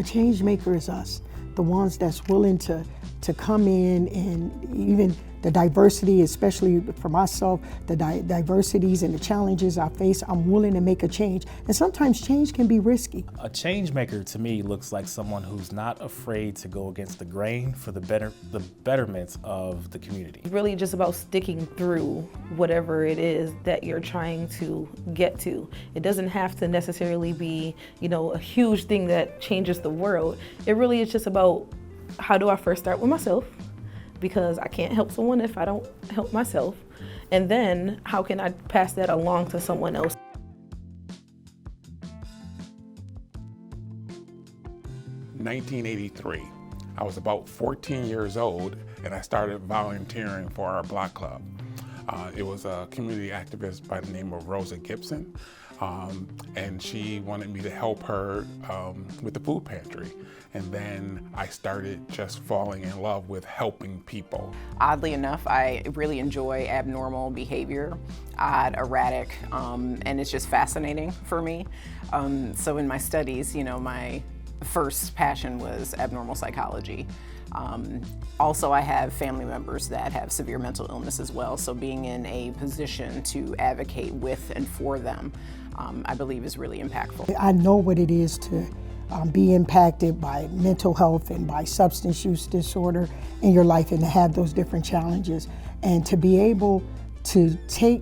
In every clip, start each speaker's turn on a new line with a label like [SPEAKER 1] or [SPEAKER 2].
[SPEAKER 1] change maker is us, the ones that's willing to come in, and even the diversity, especially for myself, the diversities and the challenges I face, I'm willing to make a change. And sometimes change can be risky.
[SPEAKER 2] A change maker to me looks like someone who's not afraid to go against the grain for the betterment of the community.
[SPEAKER 3] Really just about sticking through whatever it is that you're trying to get to. It doesn't have to necessarily be, a huge thing that changes the world. It really is just about, how do I first start with myself? Because I can't help someone if I don't help myself. And then how can I pass that along to someone else?
[SPEAKER 4] In 1983, I was about 14 years old, and I started volunteering for our block club. It was a community activist by the name of Rosa Gibson, and she wanted me to help her with the food pantry. And then I started just falling in love with helping people.
[SPEAKER 5] Oddly enough, I really enjoy abnormal behavior, odd, erratic, and it's just fascinating for me. So in my studies, my first passion was abnormal psychology. Also, I have family members that have severe mental illness as well, so being in a position to advocate with and for them, I believe is really impactful.
[SPEAKER 1] I know what it is to be impacted by mental health and by substance use disorder in your life, and to have those different challenges, and to be able to take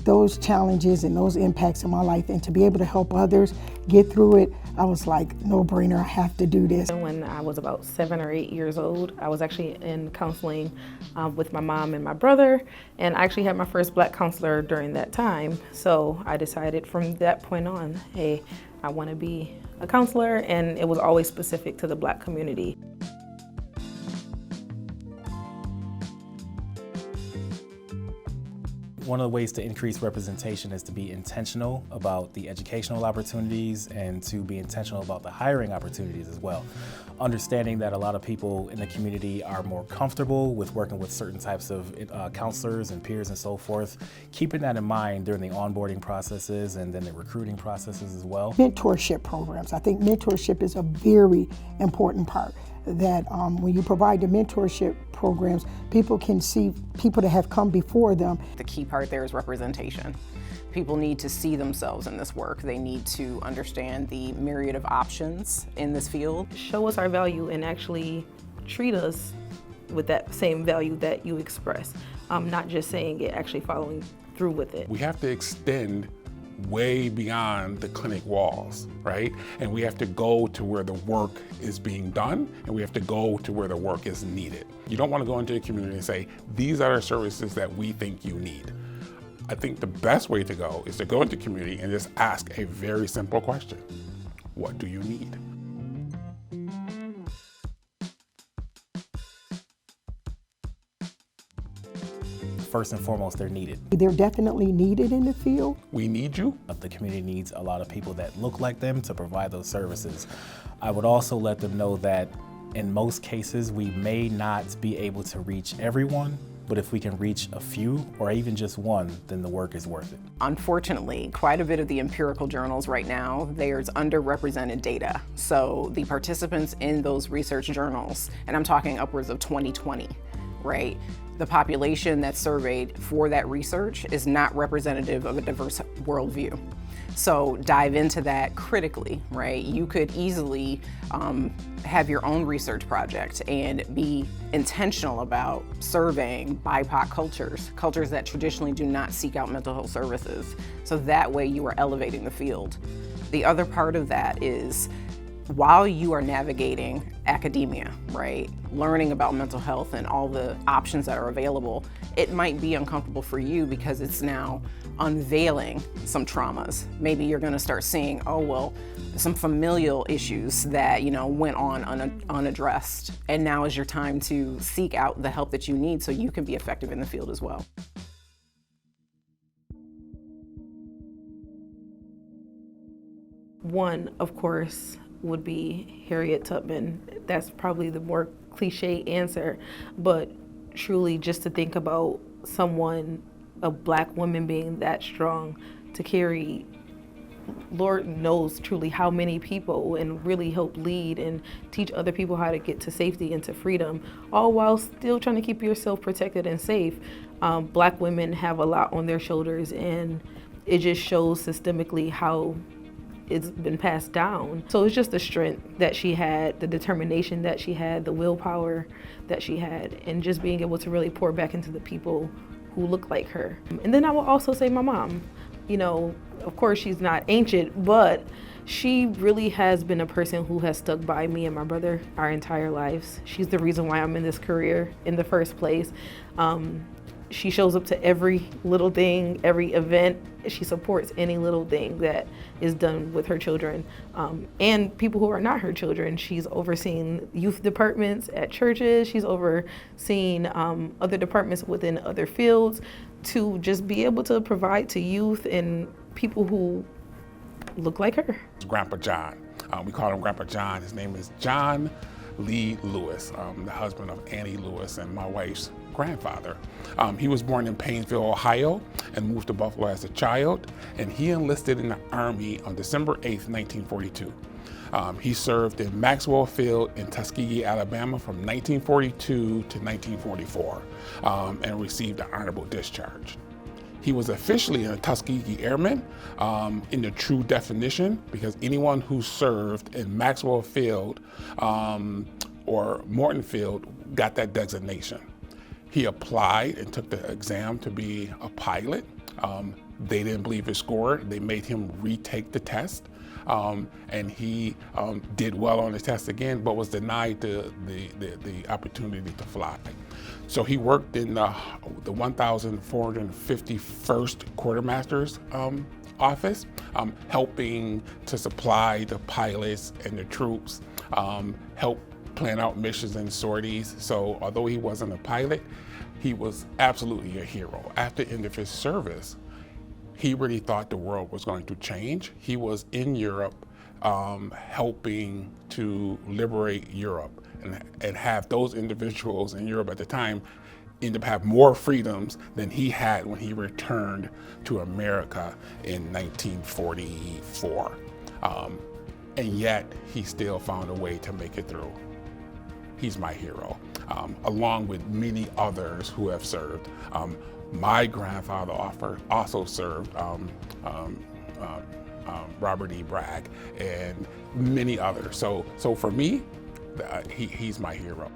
[SPEAKER 1] those challenges and those impacts in my life and to be able to help others get through it. I was like, no brainer, I have to do this.
[SPEAKER 3] When I was about 7 or 8 years old, I was actually in counseling with my mom and my brother, and I actually had my first Black counselor during that time. So I decided from that point on, hey, I want to be a counselor, and it was always specific to the Black community.
[SPEAKER 2] One of the ways to increase representation is to be intentional about the educational opportunities and to be intentional about the hiring opportunities as well. Understanding that a lot of people in the community are more comfortable with working with certain types of counselors and peers and so forth. Keeping that in mind during the onboarding processes and then the recruiting processes as well.
[SPEAKER 1] Mentorship programs. I think mentorship is a very important part. That when you provide the mentorship programs, people can see people that have come before them.
[SPEAKER 5] The key part there is representation. People need to see themselves in this work. They need to understand the myriad of options in this field.
[SPEAKER 3] Show us our value and actually treat us with that same value that you express. Not just saying it, actually following through with it.
[SPEAKER 4] We have to extend way beyond the clinic walls, right? And we have to go to where the work is being done, and we have to go to where the work is needed. You don't want to go into a community and say, these are the services that we think you need. I think the best way to go is to go into community and just ask a very simple question. What do you need?
[SPEAKER 2] First and foremost, they're needed.
[SPEAKER 1] They're definitely needed in the field.
[SPEAKER 4] We need you.
[SPEAKER 2] The community needs a lot of people that look like them to provide those services. I would also let them know that in most cases, we may not be able to reach everyone, but if we can reach a few or even just one, then the work is worth it.
[SPEAKER 5] Unfortunately, quite a bit of the empirical journals right now, there's underrepresented data. So the participants in those research journals, and I'm talking upwards of 2020, right? The population that's surveyed for that research is not representative of a diverse worldview. So dive into that critically, right? You could easily have your own research project and be intentional about surveying BIPOC cultures that traditionally do not seek out mental health services. So that way you are elevating the field. The other part of that is, while you are navigating academia, right, learning about mental health and all the options that are available, it might be uncomfortable for you because it's now unveiling some traumas. Maybe you're gonna start seeing, oh, well, some familial issues that, went on unaddressed. And now is your time to seek out the help that you need so you can be effective in the field as well.
[SPEAKER 3] One, of course, would be Harriet Tubman. That's probably the more cliche answer, but truly just to think about someone, a Black woman being that strong to carry Lord knows truly how many people, and really help lead and teach other people how to get to safety and to freedom, all while still trying to keep yourself protected and safe. Black women have a lot on their shoulders, and it just shows systemically how it's been passed down. So it's just the strength that she had, the determination that she had, the willpower that she had, and just being able to really pour back into the people who look like her. And then I will also say my mom. You know, of course she's not ancient, but she really has been a person who has stuck by me and my brother our entire lives. She's the reason why I'm in this career in the first place. She shows up to every little thing, every event. She supports any little thing that is done with her children and people who are not her children. She's overseen youth departments at churches. She's overseen other departments within other fields to just be able to provide to youth and people who look like her.
[SPEAKER 4] Grandpa John. We call him Grandpa John. His name is John Lee Lewis, the husband of Annie Lewis and my wife's grandfather. He was born in Painesville, Ohio, and moved to Buffalo as a child, and he enlisted in the Army on December 8th, 1942. He served in Maxwell Field in Tuskegee, Alabama from 1942 to 1944 and received an honorable discharge. He was officially a Tuskegee Airman in the true definition, because anyone who served in Maxwell Field or Morton Field got that designation. He applied and took the exam to be a pilot. They didn't believe his score. They made him retake the test. And he did well on the test again, but was denied the opportunity to fly. So he worked in the 1,451st Quartermaster's office, helping to supply the pilots and the troops, help plan out missions and sorties. So although he wasn't a pilot, he was absolutely a hero. After the end of his service, he really thought the world was going to change. He was in Europe helping to liberate Europe and have those individuals in Europe at the time end up have more freedoms than he had when he returned to America in 1944. And yet he still found a way to make it through. He's my hero, along with many others who have served. My grandfather also served, Robert E. Bragg, and many others. So for me, he's my hero.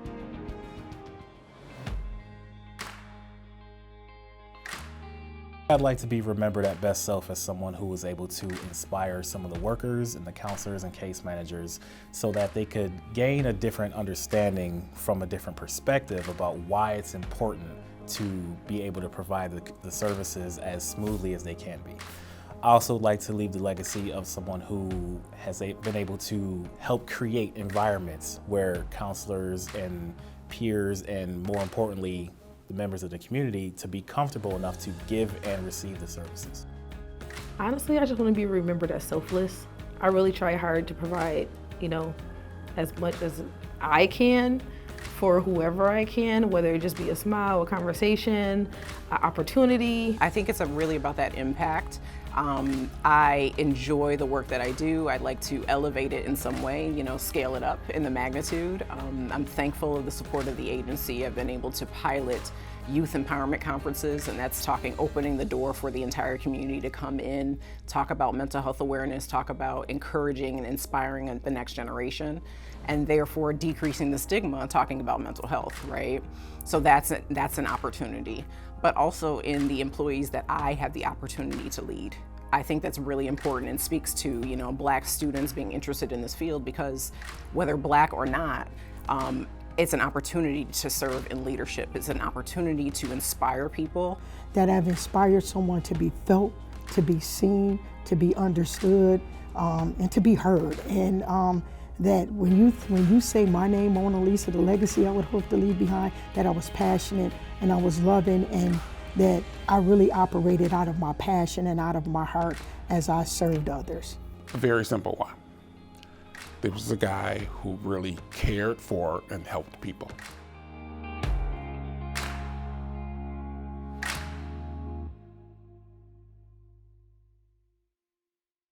[SPEAKER 2] I'd like to be remembered at Best Self as someone who was able to inspire some of the workers and the counselors and case managers so that they could gain a different understanding from a different perspective about why it's important to be able to provide the services as smoothly as they can be. I also like to leave the legacy of someone who has been able to help create environments where counselors and peers, and more importantly, the members of the community, to be comfortable enough to give and receive the services.
[SPEAKER 3] Honestly, I just want to be remembered as selfless. I really try hard to provide, as much as I can for whoever I can, whether it just be a smile, a conversation, an opportunity.
[SPEAKER 5] I think it's really about that impact. I enjoy the work that I do. I'd like to elevate it in some way, scale it up in the magnitude. I'm thankful of the support of the agency. I've been able to pilot youth empowerment conferences, and that's opening the door for the entire community to come in, talk about mental health awareness, talk about encouraging and inspiring the next generation, and therefore decreasing the stigma talking about mental health, right? So that's an opportunity. But also in the employees that I have the opportunity to lead. I think that's really important and speaks to, Black students being interested in this field, because whether Black or not, it's an opportunity to serve in leadership. It's an opportunity to inspire people.
[SPEAKER 1] That I've inspired someone to be felt, to be seen, to be understood, and to be heard. And that when you say my name, Mona Lisa, the legacy I would hope to leave behind, that I was passionate and I was loving, and that I really operated out of my passion and out of my heart as I served others.
[SPEAKER 4] A very simple one. There was a guy who really cared for and helped people.